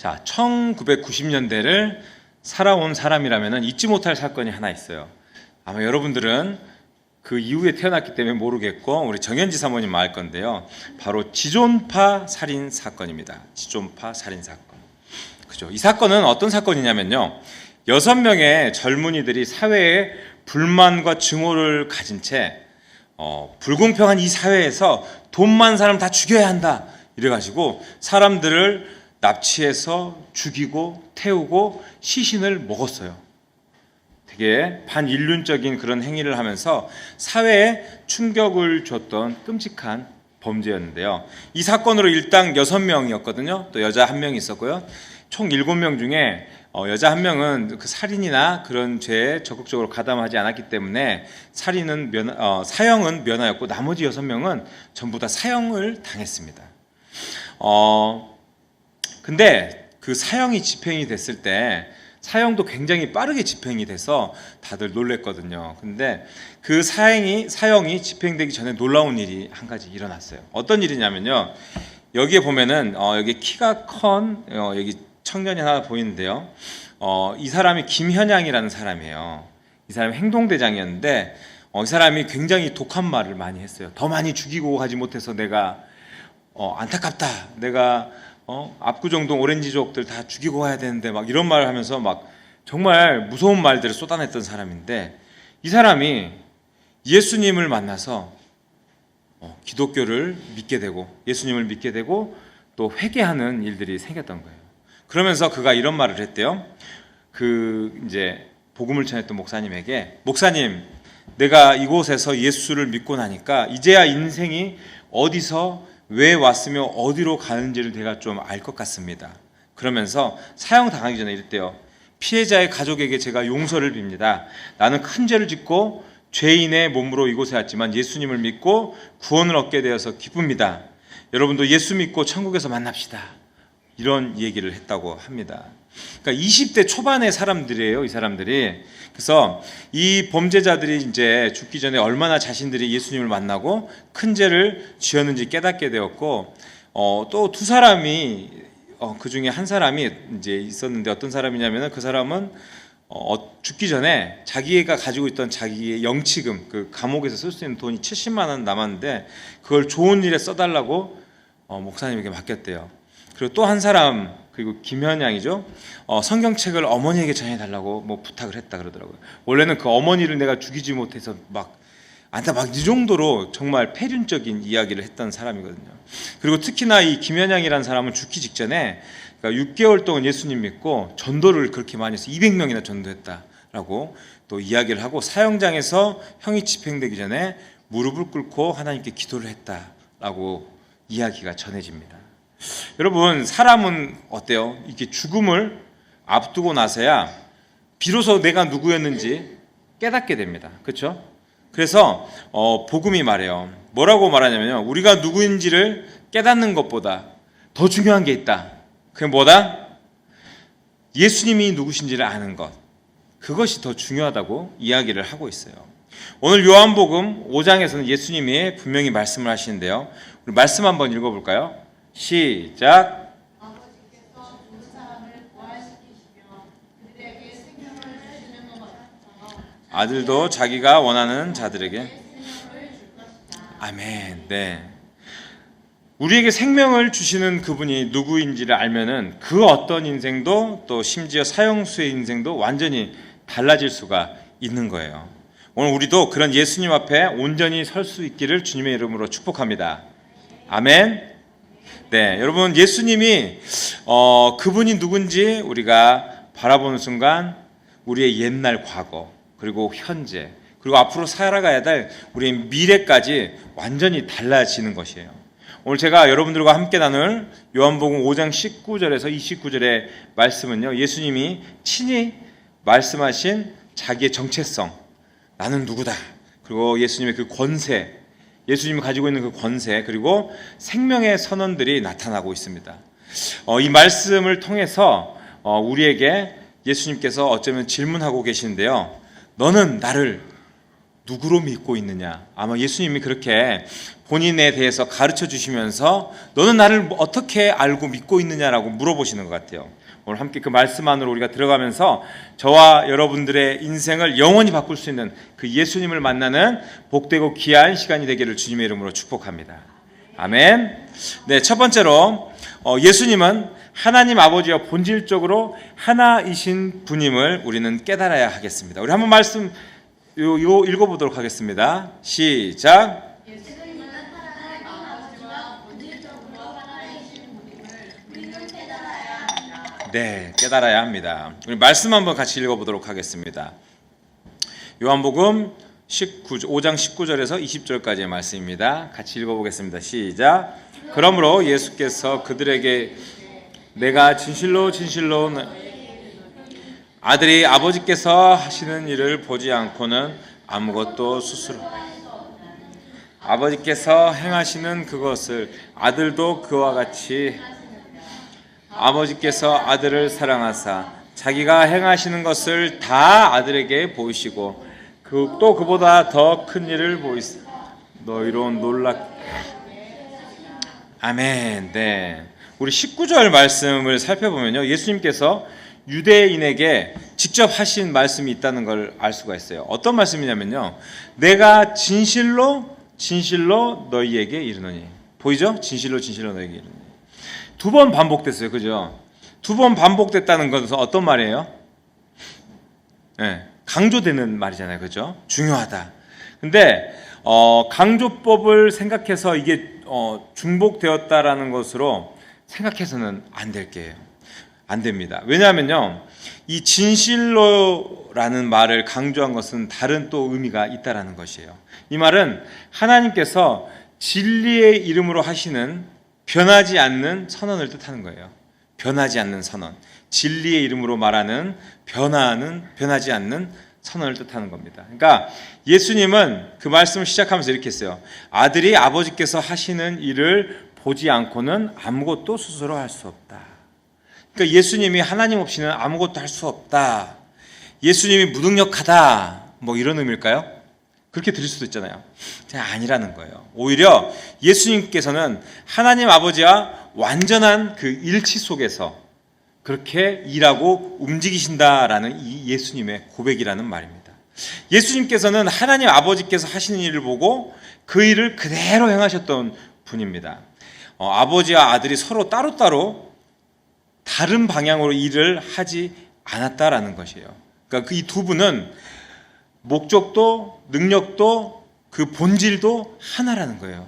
자, 1990년대를 살아온 사람이라면 잊지 못할 사건이 하나 있어요. 아마 여러분들은 그 이후에 태어났기 때문에 모르겠고 우리 정현지 사모님 알 건데요. 바로 지존파 살인 사건입니다. 지존파 살인 사건. 그죠? 이 사건은 어떤 사건이냐면요. 6명의 젊은이들이 사회에 불만과 증오를 가진 채 불공평한 이 사회에서 돈 많은 사람 다 죽여야 한다 이래가지고 사람들을 납치해서 죽이고 태우고 시신을 먹었어요. 되게 반인륜적인 그런 행위를 하면서 사회에 충격을 줬던 끔찍한 범죄였는데요. 이 사건으로 일당 6명이었거든요. 또 여자 1명이 있었고요. 총 7명 중에 여자 1명은 그 살인이나 그런 죄에 적극적으로 가담하지 않았기 때문에 사형은 면하였고 나머지 6명은 전부 다 사형을 당했습니다. 근데 그 사형이 집행이 됐을 때 사형도 굉장히 빠르게 집행이 돼서 다들 놀랬거든요. 근데 그 사형이 집행되기 전에 놀라운 일이 한 가지 일어났어요. 어떤 일이냐면요. 여기에 보면은 여기 키가 큰 여기 청년이 하나 보이는데요. 이 사람이 김현양이라는 사람이에요. 이 사람이 행동대장이었는데 이 사람이 굉장히 독한 말을 많이 했어요. 더 많이 죽이고 가지 못해서 내가 안타깝다. 내가 압구정동 오렌지족들 다 죽이고 가야 되는데 막 이런 말을 하면서 막 정말 무서운 말들을 쏟아냈던 사람인데 이 사람이 예수님을 만나서 기독교를 믿게 되고 예수님을 믿게 되고 또 회개하는 일들이 생겼던 거예요. 그러면서 그가 이런 말을 했대요. 이제 복음을 전했던 목사님에게 목사님, 내가 이곳에서 예수를 믿고 나니까 이제야 인생이 어디서 왜 왔으며 어디로 가는지를 내가 좀 알 것 같습니다. 그러면서 사형 당하기 전에 이랬대요. 피해자의 가족에게 제가 용서를 빕니다. 나는 큰 죄를 짓고 죄인의 몸으로 이곳에 왔지만 예수님을 믿고 구원을 얻게 되어서 기쁩니다. 여러분도 예수 믿고 천국에서 만납시다. 이런 얘기를 했다고 합니다. 그러니까 20대 초반의 사람들이에요, 이 사람들이. 그래서 이 범죄자들이 이제 죽기 전에 얼마나 자신들이 예수님을 만나고 큰 죄를 지었는지 깨닫게 되었고, 또 두 사람이 그 중에 한 사람이 이제 있었는데 어떤 사람이냐면은 그 사람은 죽기 전에 자기가 가지고 있던 자기의 영치금, 그 감옥에서 쓸 수 있는 돈이 70만 원 남았는데 그걸 좋은 일에 써달라고 목사님에게 맡겼대요. 그리고 또 한 사람, 그리고 김현양이죠. 성경책을 어머니에게 전해달라고 뭐 부탁을 했다 그러더라고요. 원래는 그 어머니를 내가 죽이지 못해서 막 이 정도로 정말 폐륜적인 이야기를 했던 사람이거든요. 그리고 특히나 이 김현양이라는 사람은 죽기 직전에 그러니까 6개월 동안 예수님 믿고 전도를 그렇게 많이 해서 200명이나 전도했다라고 또 이야기를 하고 사형장에서 형이 집행되기 전에 무릎을 꿇고 하나님께 기도를 했다라고 이야기가 전해집니다. 여러분, 사람은 어때요? 이렇게 죽음을 앞두고 나서야 비로소 내가 누구였는지 깨닫게 됩니다. 그렇죠? 그래서 복음이 말해요. 뭐라고 말하냐면요. 우리가 누구인지를 깨닫는 것보다 더 중요한 게 있다. 그게 뭐다? 예수님이 누구신지를 아는 것. 그것이 더 중요하다고 이야기를 하고 있어요. 오늘 요한복음 5장에서는 예수님이 분명히 말씀을 하시는데요. 우리 말씀 한번 읽어볼까요? 시작. 아버지께서 죽은 사람을 부활시키시며 그들에게 생명을 주시는 것 같아서 아들도 자기가 원하는 자들에게 생명을 줄 것이다. 아멘. 네. 우리에게 생명을 주시는 그분이 누구인지를 알면은 그 어떤 인생도 또 심지어 사형수의 인생도 완전히 달라질 수가 있는 거예요. 오늘 우리도 그런 예수님 앞에 온전히 설 수 있기를 주님의 이름으로 축복합니다. 아멘. 네, 여러분, 예수님이 그분이 누군지 우리가 바라보는 순간 우리의 옛날 과거 그리고 현재 그리고 앞으로 살아가야 될 우리의 미래까지 완전히 달라지는 것이에요. 오늘 제가 여러분들과 함께 나눌 요한복음 5장 19절에서 29절의 말씀은요, 예수님이 친히 말씀하신 자기의 정체성, 나는 누구다, 그리고 예수님의 그 권세, 예수님이 가지고 있는 그 권세, 그리고 생명의 선언들이 나타나고 있습니다. 이 말씀을 통해서 우리에게 예수님께서 어쩌면 질문하고 계시는데요. 너는 나를 누구로 믿고 있느냐. 아마 예수님이 그렇게 본인에 대해서 가르쳐 주시면서 너는 나를 어떻게 알고 믿고 있느냐라고 물어보시는 것 같아요. 오늘 함께 그 말씀 안으로 우리가 들어가면서 저와 여러분들의 인생을 영원히 바꿀 수 있는 그 예수님을 만나는 복되고 귀한 시간이 되기를 주님의 이름으로 축복합니다. 아멘. 네, 첫 번째로 예수님은 하나님 아버지와 본질적으로 하나이신 분임을 우리는 깨달아야 하겠습니다. 우리 한번 말씀 요 읽어보도록 하겠습니다. 시작. 예수님은 하나님 아버지와 본질적으로 하나이신 분임을 우리는 깨달아야 합니다. 네, 깨달아야 합니다. 우리 말씀 한번 같이 읽어보도록 하겠습니다. 요한복음 5장 19절에서 20절까지의 말씀입니다. 같이 읽어보겠습니다. 시작. 그러므로 예수께서 그들에게 내가 진실로 아들이 아버지께서 하시는 일을 보지 않고는 아무것도 스스로 아버지께서 행하시는 그것을 아들도 그와 같이 아버지께서 아들을 사랑하사 자기가 행하시는 것을 다 아들에게 보이시고 또 그보다 더 큰 일을 보이사 너희로 아멘. 네. 우리 19절 말씀을 살펴보면요, 예수님께서 유대인에게 직접 하신 말씀이 있다는 걸 알 수가 있어요. 어떤 말씀이냐면요, 내가 진실로 너희에게 이르노니. 보이죠? 진실로 너희에게 이르노니. 2번 반복됐어요. 그죠? 2번 반복됐다는 것은 어떤 말이에요? 네, 강조되는 말이잖아요. 그죠? 중요하다. 근데 강조법을 생각해서 이게 중복되었다라는 것으로 생각해서는 안 될 게요. 안 됩니다. 왜냐하면요, 이 진실로라는 말을 강조한 것은 다른 또 의미가 있다라는 것이에요. 이 말은 하나님께서 진리의 이름으로 하시는 변하지 않는 선언을 뜻하는 거예요. 변하지 않는 선언. 진리의 이름으로 말하는 변하지 않는 선언을 뜻하는 겁니다. 그러니까 예수님은 그 말씀을 시작하면서 이렇게 했어요. 아들이 아버지께서 하시는 일을 보지 않고는 아무것도 스스로 할 수 없다. 그러니까 예수님이 하나님 없이는 아무것도 할 수 없다. 예수님이 무능력하다. 뭐 이런 의미일까요? 그렇게 들릴 수도 있잖아요. 아니라는 거예요. 오히려 예수님께서는 하나님 아버지와 완전한 그 일치 속에서 그렇게 일하고 움직이신다라는 이 예수님의 고백이라는 말입니다. 예수님께서는 하나님 아버지께서 하시는 일을 보고 그 일을 그대로 행하셨던 분입니다. 아버지와 아들이 서로 따로따로 다른 방향으로 일을 하지 않았다라는 것이에요. 그러니까 이 두 분은 목적도 능력도 그 본질도 하나라는 거예요.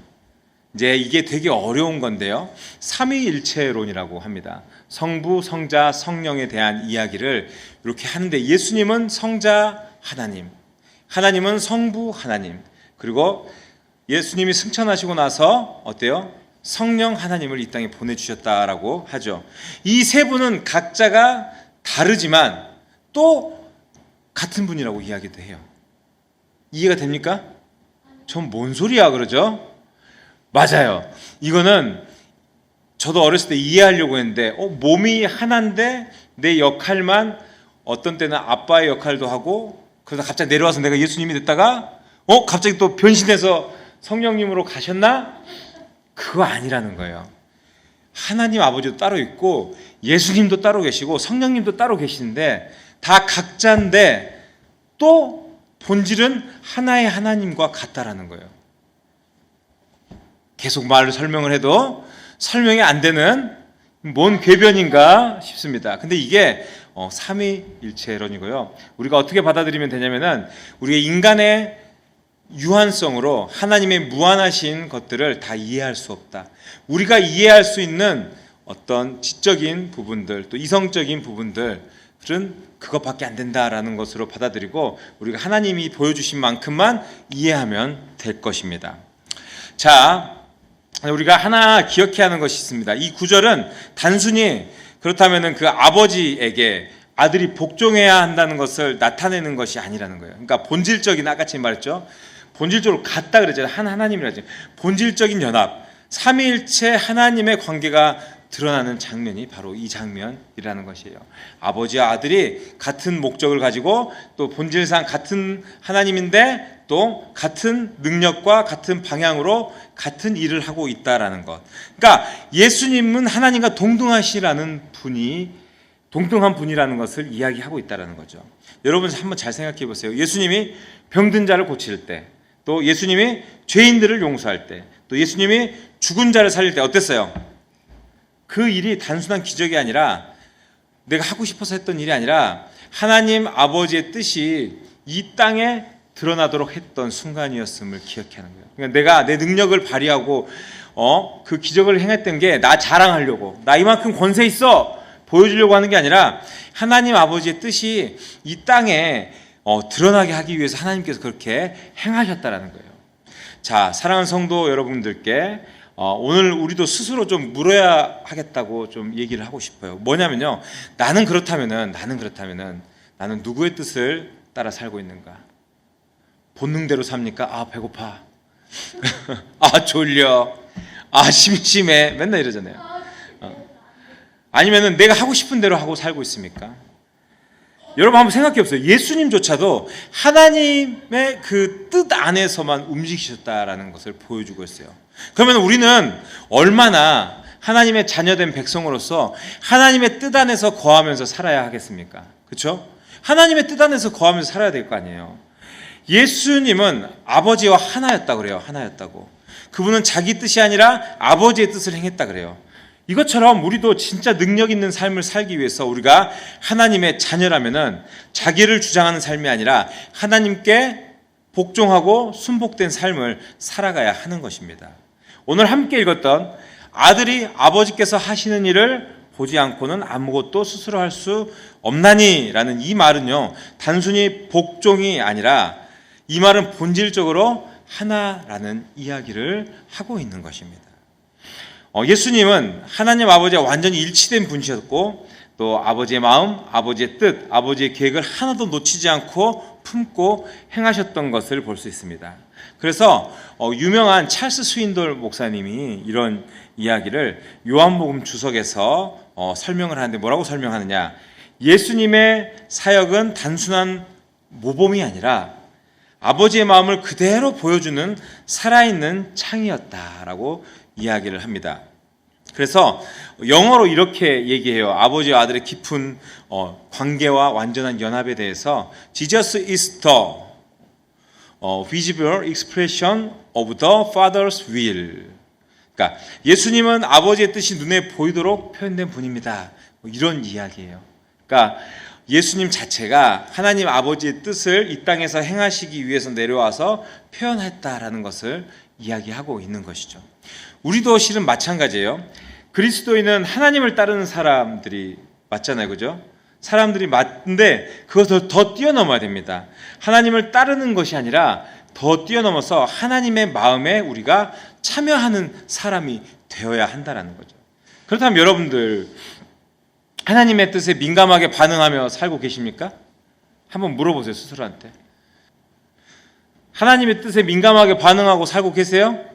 이제 이게 되게 어려운 건데요, 삼위일체론이라고 합니다. 성부, 성자, 성령에 대한 이야기를 이렇게 하는데, 예수님은 성자 하나님, 하나님은 성부 하나님, 그리고 예수님이 승천하시고 나서 어때요? 성령 하나님을 이 땅에 보내주셨다라고 하죠. 이 세 분은 각자가 다르지만 또 같은 분이라고 이야기도 해요. 이해가 됩니까? 전 뭔 소리야 그러죠? 맞아요. 이거는 저도 어렸을 때 이해하려고 했는데, 몸이 하나인데 내 역할만 어떤 때는 아빠의 역할도 하고, 그러다 갑자기 내려와서 내가 예수님이 됐다가 갑자기 또 변신해서 성령님으로 가셨나? 그거 아니라는 거예요. 하나님 아버지도 따로 있고 예수님도 따로 계시고 성령님도 따로 계시는데 다 각자인데 또 본질은 하나의 하나님과 같다라는 거예요. 계속 말을 설명을 해도 설명이 안 되는 뭔 궤변인가 싶습니다. 근데 이게 삼위일체론이고요. 우리가 어떻게 받아들이면 되냐면은 우리가 인간의 유한성으로 하나님의 무한하신 것들을 다 이해할 수 없다. 우리가 이해할 수 있는 어떤 지적인 부분들, 또 이성적인 부분들은 그것밖에 안 된다라는 것으로 받아들이고 우리가 하나님이 보여주신 만큼만 이해하면 될 것입니다. 자, 우리가 하나 기억해야 하는 것이 있습니다. 이 구절은 단순히 그렇다면은 그 아버지에게 아들이 복종해야 한다는 것을 나타내는 것이 아니라는 거예요. 그러니까 본질적인, 아까 제가 말했죠. 본질적으로 같다 그랬잖아요. 하나님이라죠. 본질적인 연합, 삼위일체 하나님의 관계가 드러나는 장면이 바로 이 장면이라는 것이에요. 아버지와 아들이 같은 목적을 가지고 또 본질상 같은 하나님인데 또 같은 능력과 같은 방향으로 같은 일을 하고 있다라는 것. 그러니까 예수님은 하나님과 동등한 분이라는 것을 이야기하고 있다라는 거죠. 여러분 한번 잘 생각해 보세요. 예수님이 병든 자를 고칠 때, 또 예수님이 죄인들을 용서할 때, 또 예수님이 죽은 자를 살릴 때 어땠어요? 그 일이 단순한 기적이 아니라 내가 하고 싶어서 했던 일이 아니라 하나님 아버지의 뜻이 이 땅에 드러나도록 했던 순간이었음을 기억하는 거예요. 그러니까 내가 내 능력을 발휘하고 그 기적을 행했던 게 나 자랑하려고, 나 이만큼 권세 있어 보여주려고 하는 게 아니라 하나님 아버지의 뜻이 이 땅에 드러나게 하기 위해서 하나님께서 그렇게 행하셨다라는 거예요. 자, 사랑하는 성도 여러분들께 오늘 우리도 스스로 좀 물어야 하겠다고 좀 얘기를 하고 싶어요. 뭐냐면요, 나는 그렇다면은 나는 누구의 뜻을 따라 살고 있는가? 본능대로 삽니까? 아, 배고파. 아, 졸려. 아, 심심해. 맨날 이러잖아요. 아니면은 내가 하고 싶은 대로 하고 살고 있습니까? 여러분 한번 생각해 보세요. 예수님조차도 하나님의 그 뜻 안에서만 움직이셨다라는 것을 보여주고 있어요. 그러면 우리는 얼마나 하나님의 자녀된 백성으로서 하나님의 뜻 안에서 거하면서 살아야 하겠습니까? 그렇죠? 하나님의 뜻 안에서 거하면서 살아야 될 거 아니에요. 예수님은 아버지와 하나였다 그래요. 하나였다고. 그분은 자기 뜻이 아니라 아버지의 뜻을 행했다 그래요. 이것처럼 우리도 진짜 능력 있는 삶을 살기 위해서 우리가 하나님의 자녀라면은 자기를 주장하는 삶이 아니라 하나님께 복종하고 순복된 삶을 살아가야 하는 것입니다. 오늘 함께 읽었던 아들이 아버지께서 하시는 일을 보지 않고는 아무것도 스스로 할 수 없나니라는 이 말은요, 단순히 복종이 아니라 이 말은 본질적으로 하나라는 이야기를 하고 있는 것입니다. 예수님은 하나님 아버지와 완전히 일치된 분이셨고 또 아버지의 마음, 아버지의 뜻, 아버지의 계획을 하나도 놓치지 않고 품고 행하셨던 것을 볼 수 있습니다. 그래서 유명한 찰스 스윈돌 목사님이 이런 이야기를 요한복음 주석에서 설명을 하는데 뭐라고 설명하느냐? 예수님의 사역은 단순한 모범이 아니라 아버지의 마음을 그대로 보여주는 살아있는 창이었다라고 이야기를 합니다. 그래서 영어로 이렇게 얘기해요. 아버지와 아들의 깊은 관계와 완전한 연합에 대해서 Jesus is the visible expression of the Father's will. 그러니까 예수님은 아버지의 뜻이 눈에 보이도록 표현된 분입니다. 이런 이야기예요. 그러니까 예수님 자체가 하나님 아버지의 뜻을 이 땅에서 행하시기 위해서 내려와서 표현했다라는 것을 이야기하고 있는 것이죠. 우리도 실은 마찬가지예요. 그리스도인은 하나님을 따르는 사람들이 맞잖아요, 그죠? 사람들이 맞는데 그것을 더 뛰어넘어야 됩니다. 하나님을 따르는 것이 아니라 더 뛰어넘어서 하나님의 마음에 우리가 참여하는 사람이 되어야 한다는 거죠. 그렇다면 여러분들 하나님의 뜻에 민감하게 반응하며 살고 계십니까? 한번 물어보세요, 스스로한테. 하나님의 뜻에 민감하게 반응하고 살고 계세요?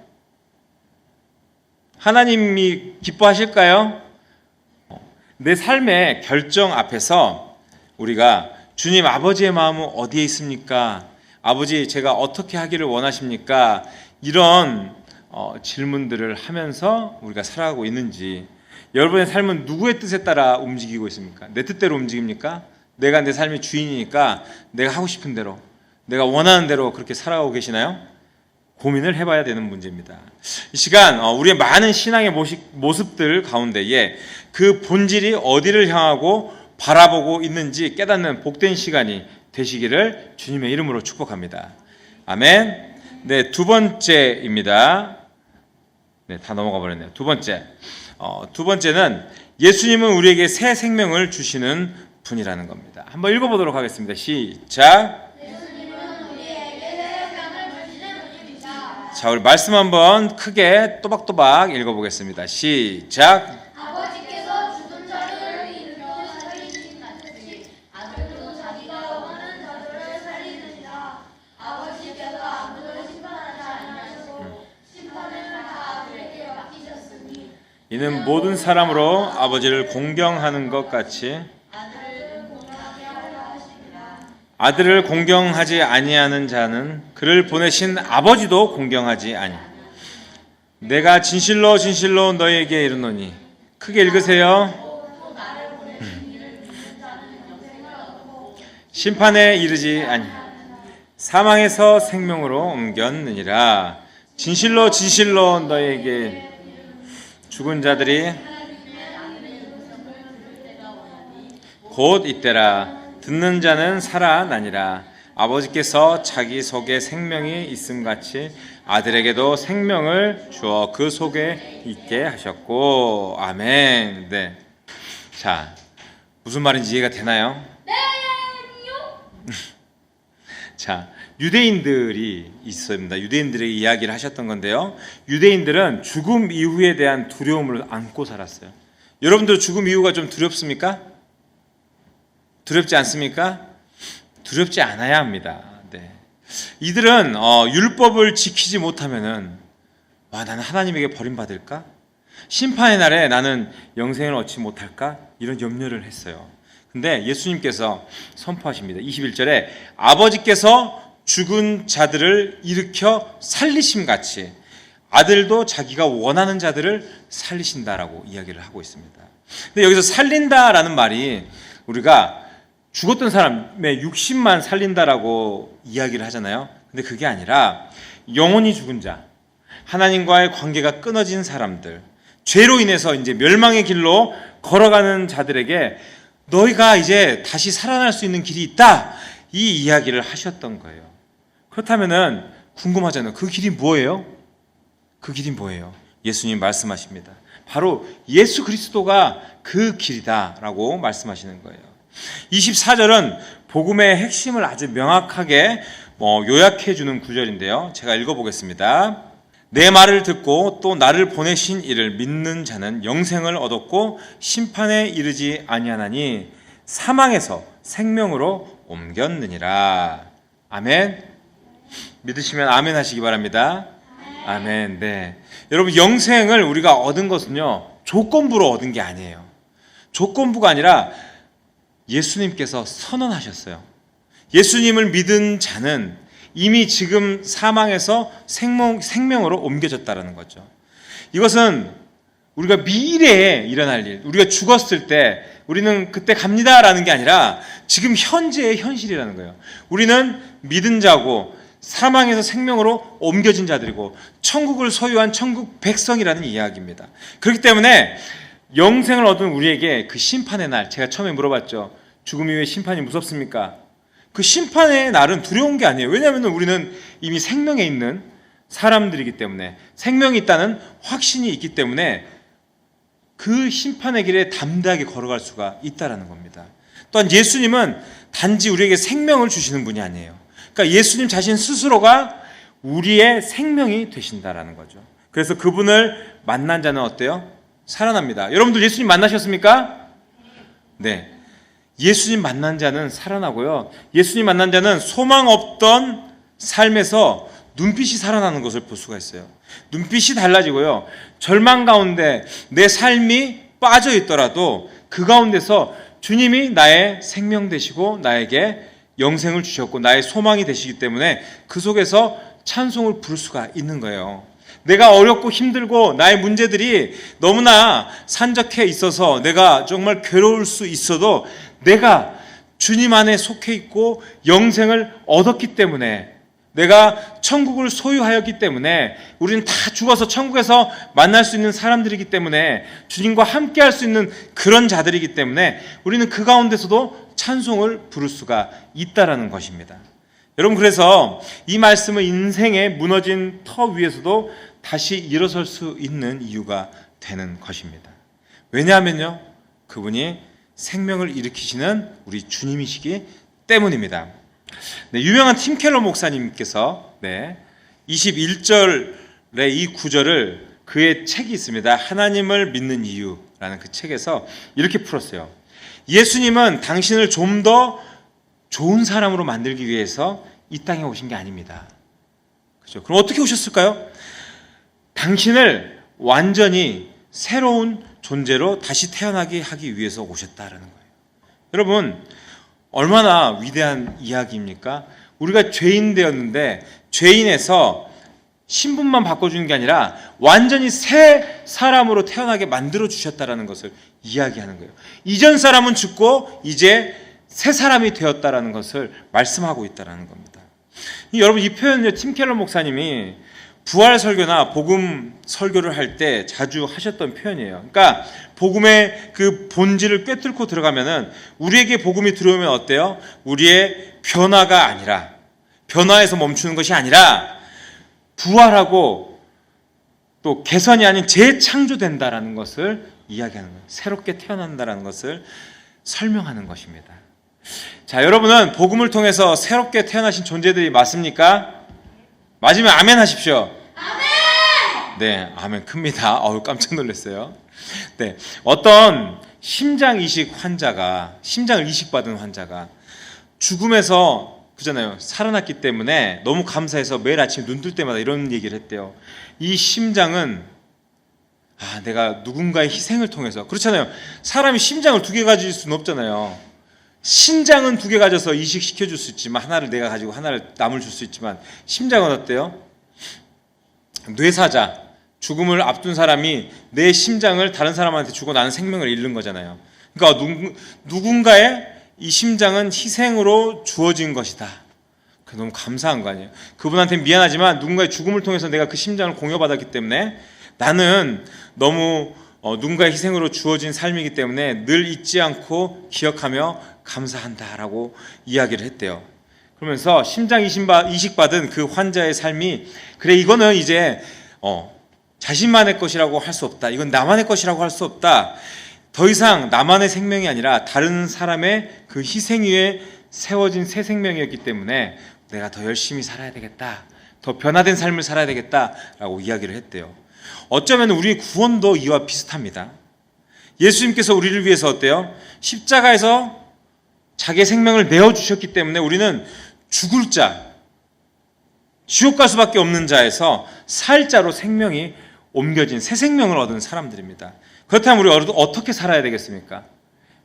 하나님이 기뻐하실까요? 내 삶의 결정 앞에서 우리가 주님, 아버지의 마음은 어디에 있습니까? 아버지, 제가 어떻게 하기를 원하십니까? 이런 질문들을 하면서 우리가 살아가고 있는지, 여러분의 삶은 누구의 뜻에 따라 움직이고 있습니까? 내 뜻대로 움직입니까? 내가 내 삶의 주인이니까 내가 하고 싶은 대로, 내가 원하는 대로 그렇게 살아가고 계시나요? 고민을 해봐야 되는 문제입니다. 이 시간 우리의 많은 신앙의 모습들 가운데에 그 본질이 어디를 향하고 바라보고 있는지 깨닫는 복된 시간이 되시기를 주님의 이름으로 축복합니다. 아멘. 네, 두 번째입니다. 네, 다 넘어가 버렸네요. 두 번째는 예수님은 우리에게 새 생명을 주시는 분이라는 겁니다. 한번 읽어보도록 하겠습니다. 시작. 자, 우리 말씀 한번 크게 또박또박 읽어보겠습니다. 시작. 아버지께서 죽은 자를 일으켜 살리신 같이 아들도 자기가 원하는 자들을 살리느니라. 아버지께서 아무도 심판하지 아니하시고 심판을 다 아들에게 맡기셨으니 이는 모든 사람으로 아버지를 공경하는 것 같이 아들을 공경하지 아니하는 자는 그를 보내신 아버지도 공경하지 아니. 내가 진실로 진실로 너희에게 이르노니. 크게 읽으세요. 심판에 이르지 아니 사망에서 생명으로 옮겼느니라. 진실로 진실로 너희에게 죽은 자들이 곧 이때라. 듣는 자는 살아나니라. 아버지께서 자기 속에 생명이 있음같이 아들에게도 생명을 주어 그 속에 있게 하셨고. 아멘. 네. 자, 무슨 말인지 이해가 되나요? 자, 유대인들이 있습니다. 유대인들의 이야기를 하셨던 건데요. 유대인들은 죽음 이후에 대한 두려움을 안고 살았어요. 여러분들 죽음 이후가 좀 두렵습니까? 두렵지 않습니까? 두렵지 않아야 합니다. 네. 이들은 율법을 지키지 못하면은 나는 하나님에게 버림받을까? 심판의 날에 나는 영생을 얻지 못할까? 이런 염려를 했어요. 근데 예수님께서 선포하십니다. 21절에 아버지께서 죽은 자들을 일으켜 살리심같이 아들도 자기가 원하는 자들을 살리신다라고 이야기를 하고 있습니다. 근데 여기서 살린다라는 말이 우리가 죽었던 사람의 육신만 살린다라고 이야기를 하잖아요. 근데 그게 아니라 영혼이 죽은 자, 하나님과의 관계가 끊어진 사람들, 죄로 인해서 이제 멸망의 길로 걸어가는 자들에게 너희가 이제 다시 살아날 수 있는 길이 있다, 이 이야기를 하셨던 거예요. 그렇다면은 궁금하잖아요. 그 길이 뭐예요? 그 길이 뭐예요? 예수님 말씀하십니다. 바로 예수 그리스도가 그 길이다라고 말씀하시는 거예요. 24절은 복음의 핵심을 아주 명확하게 요약해 주는 구절인데요. 제가 읽어보겠습니다. 내 말을 듣고 또 나를 보내신 이를 믿는 자는 영생을 얻었고 심판에 이르지 아니하나니 사망에서 생명으로 옮겼느니라. 아멘. 믿으시면 아멘 하시기 바랍니다. 아멘. 네. 여러분, 영생을 우리가 얻은 것은요, 조건부로 얻은 게 아니에요. 조건부가 아니라 예수님께서 선언하셨어요. 예수님을 믿은 자는 이미 지금 사망에서 생명으로 옮겨졌다는 거죠. 이것은 우리가 미래에 일어날 일, 우리가 죽었을 때 우리는 그때 갑니다라는 게 아니라 지금 현재의 현실이라는 거예요. 우리는 믿은 자고 사망에서 생명으로 옮겨진 자들이고 천국을 소유한 천국 백성이라는 이야기입니다. 그렇기 때문에 영생을 얻은 우리에게 그 심판의 날, 제가 처음에 물어봤죠. 죽음 이후에 심판이 무섭습니까? 그 심판의 날은 두려운 게 아니에요. 왜냐하면 우리는 이미 생명에 있는 사람들이기 때문에, 생명이 있다는 확신이 있기 때문에 그 심판의 길에 담대하게 걸어갈 수가 있다는 겁니다. 또한 예수님은 단지 우리에게 생명을 주시는 분이 아니에요. 그러니까 예수님 자신 스스로가 우리의 생명이 되신다라는 거죠. 그래서 그분을 만난 자는 어때요? 살아납니다. 여러분들 예수님 만나셨습니까? 네. 예수님 만난 자는 살아나고요. 예수님 만난 자는 소망 없던 삶에서 눈빛이 살아나는 것을 볼 수가 있어요. 눈빛이 달라지고요. 절망 가운데 내 삶이 빠져 있더라도 그 가운데서 주님이 나의 생명 되시고 나에게 영생을 주셨고 나의 소망이 되시기 때문에 그 속에서 찬송을 부를 수가 있는 거예요. 내가 어렵고 힘들고 나의 문제들이 너무나 산적해 있어서 내가 정말 괴로울 수 있어도 내가 주님 안에 속해 있고 영생을 얻었기 때문에, 내가 천국을 소유하였기 때문에, 우리는 다 죽어서 천국에서 만날 수 있는 사람들이기 때문에, 주님과 함께 할 수 있는 그런 자들이기 때문에 우리는 그 가운데서도 찬송을 부를 수가 있다라는 것입니다. 여러분, 그래서 이 말씀은 인생의 무너진 터 위에서도 다시 일어설 수 있는 이유가 되는 것입니다. 왜냐하면요, 그분이 생명을 일으키시는 우리 주님이시기 때문입니다. 네, 유명한 팀 켈러 목사님께서 21절의 이 구절을 그의 책이 있습니다. 하나님을 믿는 이유라는 그 책에서 이렇게 풀었어요. 예수님은 당신을 좀 더 좋은 사람으로 만들기 위해서 이 땅에 오신 게 아닙니다. 그렇죠? 그럼 어떻게 오셨을까요? 당신을 완전히 새로운 존재로 다시 태어나게 하기 위해서 오셨다라는 거예요. 여러분, 얼마나 위대한 이야기입니까? 우리가 죄인 되었는데 죄인에서 신분만 바꿔주는 게 아니라 완전히 새 사람으로 태어나게 만들어 주셨다라는 것을 이야기하는 거예요. 이전 사람은 죽고 이제 새 사람이 되었다라는 것을 말씀하고 있다라는 겁니다. 여러분, 이 표현을 팀 켈러 목사님이 부활 설교나 복음 설교를 할 때 자주 하셨던 표현이에요. 그러니까 복음의 그 본질을 꿰뚫고 들어가면은 우리에게 복음이 들어오면 어때요? 우리의 변화가 아니라, 변화에서 멈추는 것이 아니라 부활하고 또 개선이 아닌 재창조된다라는 것을 이야기하는 거예요. 새롭게 태어난다라는 것을 설명하는 것입니다. 자, 여러분은 복음을 통해서 새롭게 태어나신 존재들이 맞습니까? 맞으면 아멘 하십시오. 아멘! 네, 아멘 큽니다. 깜짝 놀랐어요. 네, 어떤 심장을 이식받은 환자가 죽음에서 그잖아요. 살아났기 때문에 너무 감사해서 매일 아침 눈 뜰 때마다 이런 얘기를 했대요. 이 심장은 내가 누군가의 희생을 통해서, 그렇잖아요. 사람이 심장을 2개 가질 수는 없잖아요. 신장은 2개 가져서 이식시켜 줄 수 있지만 하나를 내가 가지고 하나를 남을 줄 수 있지만 누은 어때요? 뇌사자, 죽음을 앞둔 사람이 내 심장을 다른 사람한테 주고 나는 생명을 잃는 거잖아요. 그러니까 누군가의 이 심장은 희생으로 주어진 것이다. 너무 감사한 거 아니에요? 그분한테 미안하지만 누군가의 죽음을 통해서 내가 그 심장을 공여받았기 때문에 나는 너무 누군가의 희생으로 주어진 삶이기 때문에 늘 잊지 않고 기억하며 감사한다라고 이야기를 했대요. 그러면서 심장 이식받은 그 환자의 삶이, 그래, 이거는 이제 자신만의 것이라고 할 수 없다. 이건 나만의 것이라고 할 수 없다. 더 이상 나만의 생명이 아니라 다른 사람의 그 희생 위에 세워진 새 생명이었기 때문에 내가 더 열심히 살아야 되겠다. 더 변화된 삶을 살아야 되겠다라고 이야기를 했대요. 어쩌면 우리 구원도 이와 비슷합니다. 예수님께서 우리를 위해서 어때요? 십자가에서 자기의 생명을 내어주셨기 때문에 우리는 죽을 자, 지옥 갈 수밖에 없는 자에서 살 자로 생명이 옮겨진 새 생명을 얻은 사람들입니다. 그렇다면 우리 어떻게 살아야 되겠습니까?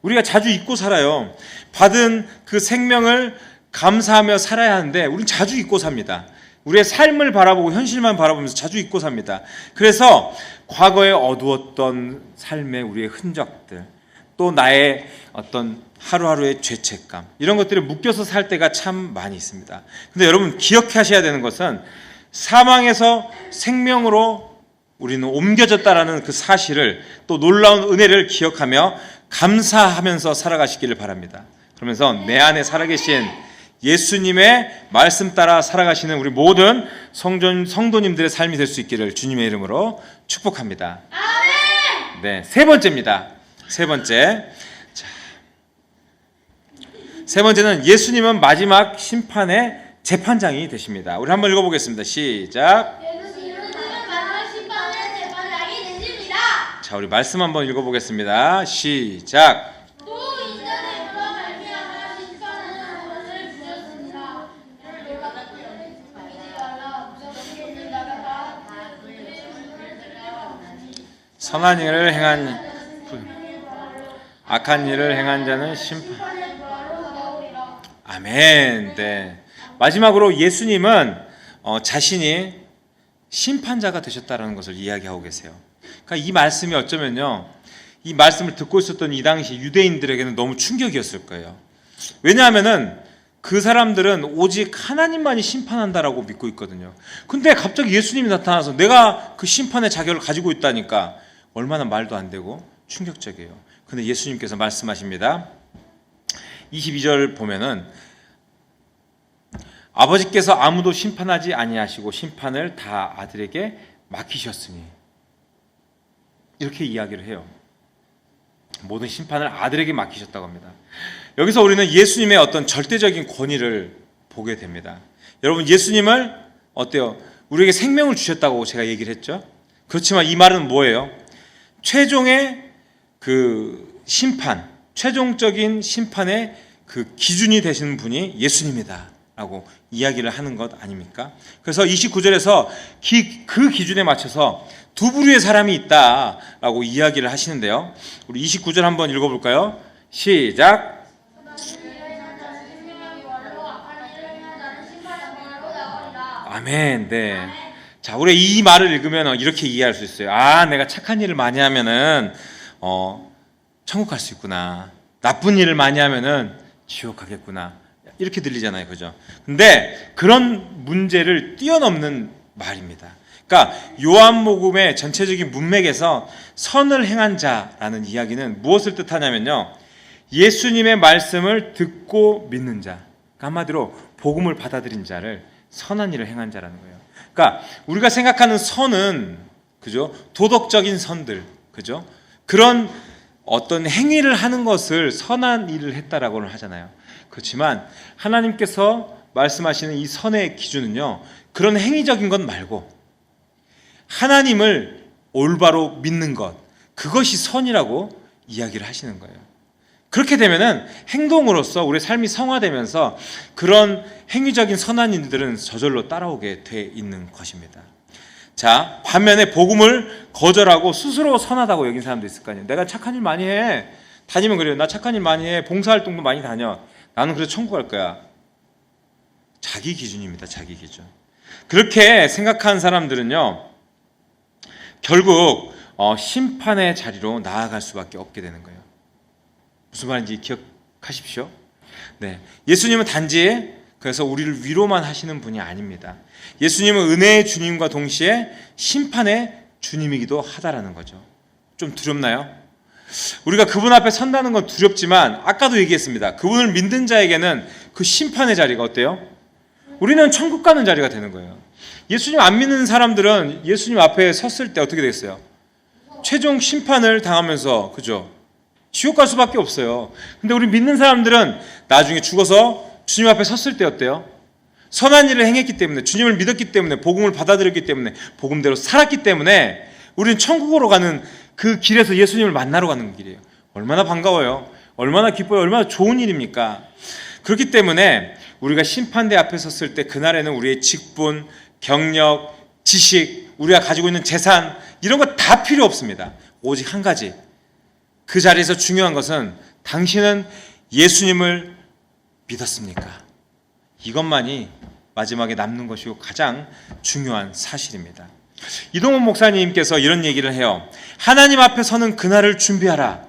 우리가 자주 잊고 살아요. 받은 그 생명을 감사하며 살아야 하는데 우리는 자주 잊고 삽니다. 우리의 삶을 바라보고 현실만 바라보면서 자주 잊고 삽니다. 그래서 과거에 어두웠던 삶의 우리의 흔적들, 또 나의 어떤 하루하루의 죄책감, 이런 것들을 묶여서 살 때가 참 많이 있습니다. 근데 여러분, 기억하셔야 되는 것은 사망에서 생명으로 우리는 옮겨졌다라는 그 사실을, 또 놀라운 은혜를 기억하며 감사하면서 살아가시기를 바랍니다. 그러면서 내 안에 살아계신 예수님의 말씀 따라 살아가시는 우리 모든 성도님들의 삶이 될 수 있기를 주님의 이름으로 축복합니다. 아멘! 네, 세 번째입니다. 세 번째는 예수님은 마지막 심판의 재판장이 되십니다. 우리 한번 읽어보겠습니다. 시작. 예수님은 마지막 심판의 재판장이 되십니다. 자, 우리 말씀 한번 읽어보겠습니다. 시작. 또 인자들과 말미암아 심판하는 것을 주셨습니다. 이를 받았고 믿지 말라. 무섭게 자가 다 그의 말씀을 들으라. 선한 일을 행한 악한 일을 행한 자는 심판. 아멘. 네. 마지막으로 예수님은 자신이 심판자가 되셨다는 것을 이야기하고 계세요. 그러니까 이 말씀이 어쩌면요, 이 말씀을 듣고 있었던 이 당시 유대인들에게는 너무 충격이었을 거예요. 왜냐하면은 그 사람들은 오직 하나님만이 심판한다라고 믿고 있거든요. 근데 갑자기 예수님이 나타나서 내가 그 심판의 자격을 가지고 있다니까 얼마나 말도 안 되고 충격적이에요. 근데 예수님께서 말씀하십니다. 22절 보면은 아버지께서 아무도 심판하지 아니하시고 심판을 다 아들에게 맡기셨으니, 이렇게 이야기를 해요. 모든 심판을 아들에게 맡기셨다고 합니다. 여기서 우리는 예수님의 어떤 절대적인 권위를 보게 됩니다. 여러분, 예수님을 어때요? 우리에게 생명을 주셨다고 제가 얘기를 했죠. 그렇지만 이 말은 뭐예요? 최종의 그 심판, 최종적인 심판의 그 기준이 되시는 분이 예수님이다 라고 이야기를 하는 것 아닙니까? 그래서 29절에서 그 기준에 맞춰서 두 부류의 사람이 있다라고 이야기를 하시는데요. 우리 29절 한번 읽어볼까요? 시작. 아멘. 네. 자, 우리 이 말을 읽으면 이렇게 이해할 수 있어요. 아, 내가 착한 일을 많이 하면은 천국 갈 수 있구나. 나쁜 일을 많이 하면은 지옥 가겠구나. 이렇게 들리잖아요, 그죠? 근데 그런 문제를 뛰어넘는 말입니다. 그러니까 요한복음의 전체적인 문맥에서 선을 행한 자라는 이야기는 무엇을 뜻하냐면요, 예수님의 말씀을 듣고 믿는 자, 그러니까 한마디로 복음을 받아들인 자를 선한 일을 행한 자라는 거예요. 그러니까 우리가 생각하는 선은, 그죠, 도덕적인 선들, 그죠, 그런 어떤 행위를 하는 것을 선한 일을 했다라고는 하잖아요. 그렇지만 하나님께서 말씀하시는 이 선의 기준은요, 그런 행위적인 것 말고 하나님을 올바로 믿는 것, 그것이 선이라고 이야기를 하시는 거예요. 그렇게 되면은 행동으로서 우리의 삶이 성화되면서 그런 행위적인 선한 일들은 저절로 따라오게 돼 있는 것입니다. 자, 반면에 복음을 거절하고 스스로 선하다고 여긴 사람도 있을 거 아니에요. 내가 착한 일 많이 해. 다니면 그래요. 나 착한 일 많이 해. 봉사활동도 많이 다녀. 나는 그래서 천국 갈 거야. 자기 기준입니다. 자기 기준. 그렇게 생각한 사람들은요, 결국 심판의 자리로 나아갈 수밖에 없게 되는 거예요. 무슨 말인지 기억하십시오. 네, 예수님은 단지 그래서 우리를 위로만 하시는 분이 아닙니다. 예수님은 은혜의 주님과 동시에 심판의 주님이기도 하다라는 거죠. 좀 두렵나요? 우리가 그분 앞에 선다는 건 두렵지만 아까도 얘기했습니다. 그분을 믿는 자에게는 그 심판의 자리가 어때요? 우리는 천국 가는 자리가 되는 거예요. 예수님 안 믿는 사람들은 예수님 앞에 섰을 때 어떻게 되겠어요? 최종 심판을 당하면서, 그죠, 지옥 갈 수밖에 없어요. 근데 우리 믿는 사람들은 나중에 죽어서 주님 앞에 섰을 때 어때요? 선한 일을 행했기 때문에, 주님을 믿었기 때문에, 복음을 받아들였기 때문에, 복음대로 살았기 때문에 우리는 천국으로 가는 그 길에서 예수님을 만나러 가는 길이에요. 얼마나 반가워요. 얼마나 기뻐요. 얼마나 좋은 일입니까? 그렇기 때문에 우리가 심판대 앞에 섰을 때 그날에는 우리의 직분, 경력, 지식, 우리가 가지고 있는 재산, 이런 거 다 필요 없습니다. 오직 한 가지, 그 자리에서 중요한 것은 당신은 예수님을 믿었습니까? 이것만이 마지막에 남는 것이고 가장 중요한 사실입니다. 이동원 목사님께서 이런 얘기를 해요. 하나님 앞에 서는 그날을 준비하라.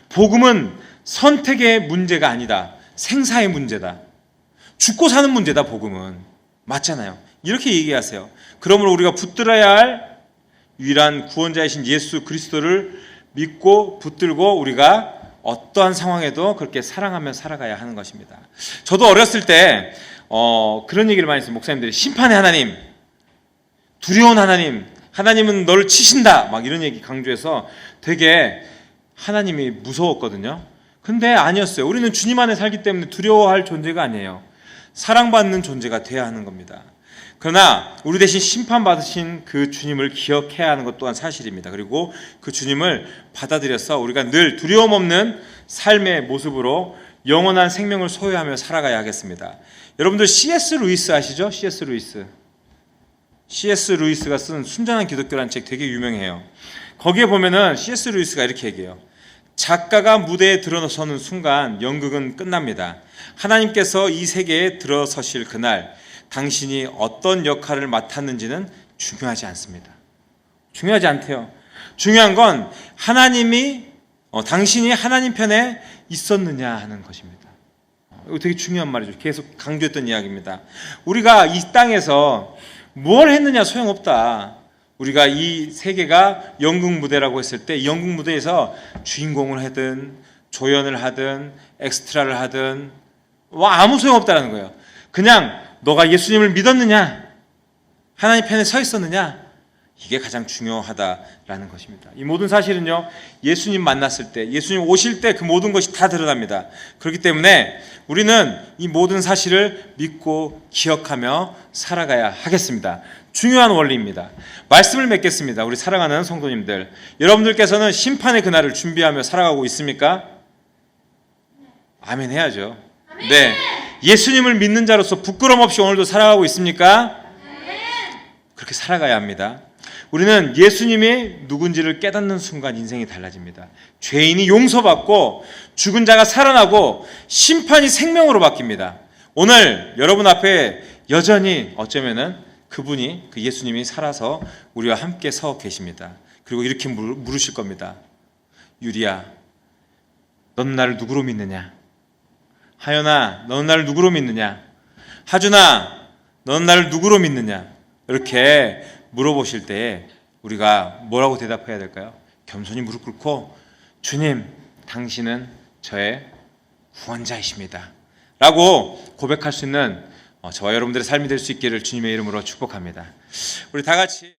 복음은 선택의 문제가 아니다. 생사의 문제다. 죽고 사는 문제다. 복음은. 맞잖아요. 이렇게 얘기하세요. 그러므로 우리가 붙들어야 할 유일한 구원자이신 예수 그리스도를 믿고 붙들고 우리가 어떠한 상황에도 그렇게 사랑하며 살아가야 하는 것입니다. 저도 어렸을 때 그런 얘기를 많이 했어요. 목사님들이 심판의 하나님, 두려운 하나님, 하나님은 너를 치신다, 막 이런 얘기 강조해서 되게 하나님이 무서웠거든요. 근데 아니었어요. 우리는 주님 안에 살기 때문에 두려워할 존재가 아니에요. 사랑받는 존재가 돼야 하는 겁니다. 그러나 우리 대신 심판받으신 그 주님을 기억해야 하는 것 또한 사실입니다. 그리고 그 주님을 받아들여서 우리가 늘 두려움 없는 삶의 모습으로 영원한 생명을 소유하며 살아가야 하겠습니다. 여러분들 C.S. 루이스 아시죠? C.S. 루이스. C.S. 루이스가 쓴 순전한 기독교라는 책 되게 유명해요. 거기에 보면은 C.S. 루이스가 이렇게 얘기해요. 작가가 무대에 들어서는 순간 연극은 끝납니다. 하나님께서 이 세계에 들어서실 그날 당신이 어떤 역할을 맡았는지는 중요하지 않습니다. 중요하지 않대요. 중요한 건 하나님이 당신이 하나님 편에 있었느냐 하는 것입니다. 이거 되게 중요한 말이죠. 계속 강조했던 이야기입니다. 우리가 이 땅에서 뭘 했느냐 소용없다. 우리가 이 세계가 연극 무대라고 했을 때 연극 무대에서 주인공을 하든 조연을 하든 엑스트라를 하든 아무 소용없다라는 거예요. 그냥 너가 예수님을 믿었느냐, 하나님 편에 서 있었느냐, 이게 가장 중요하다라는 것입니다. 이 모든 사실은요, 예수님 만났을 때, 예수님 오실 때 그 모든 것이 다 드러납니다. 그렇기 때문에 우리는 이 모든 사실을 믿고 기억하며 살아가야 하겠습니다. 중요한 원리입니다. 말씀을 맺겠습니다. 우리 사랑하는 성도님들, 여러분들께서는 심판의 그날을 준비하며 살아가고 있습니까? 아멘 해야죠. 네, 예수님을 믿는 자로서 부끄럼 없이 오늘도 살아가고 있습니까? 그렇게 살아가야 합니다. 우리는 예수님이 누군지를 깨닫는 순간 인생이 달라집니다. 죄인이 용서받고 죽은 자가 살아나고 심판이 생명으로 바뀝니다. 오늘 여러분 앞에 여전히 어쩌면은 그분이, 그 예수님이 살아서 우리와 함께 서 계십니다. 그리고 이렇게 물으실 겁니다. 유리야, 넌 나를 누구로 믿느냐? 하연아, 너는 나를 누구로 믿느냐? 하준아, 너는 나를 누구로 믿느냐? 이렇게 물어보실 때 우리가 뭐라고 대답해야 될까요? 겸손히 무릎 꿇고 주님, 당신은 저의 구원자이십니다 라고 고백할 수 있는 저와 여러분들의 삶이 될 수 있기를 주님의 이름으로 축복합니다. 우리 다 같이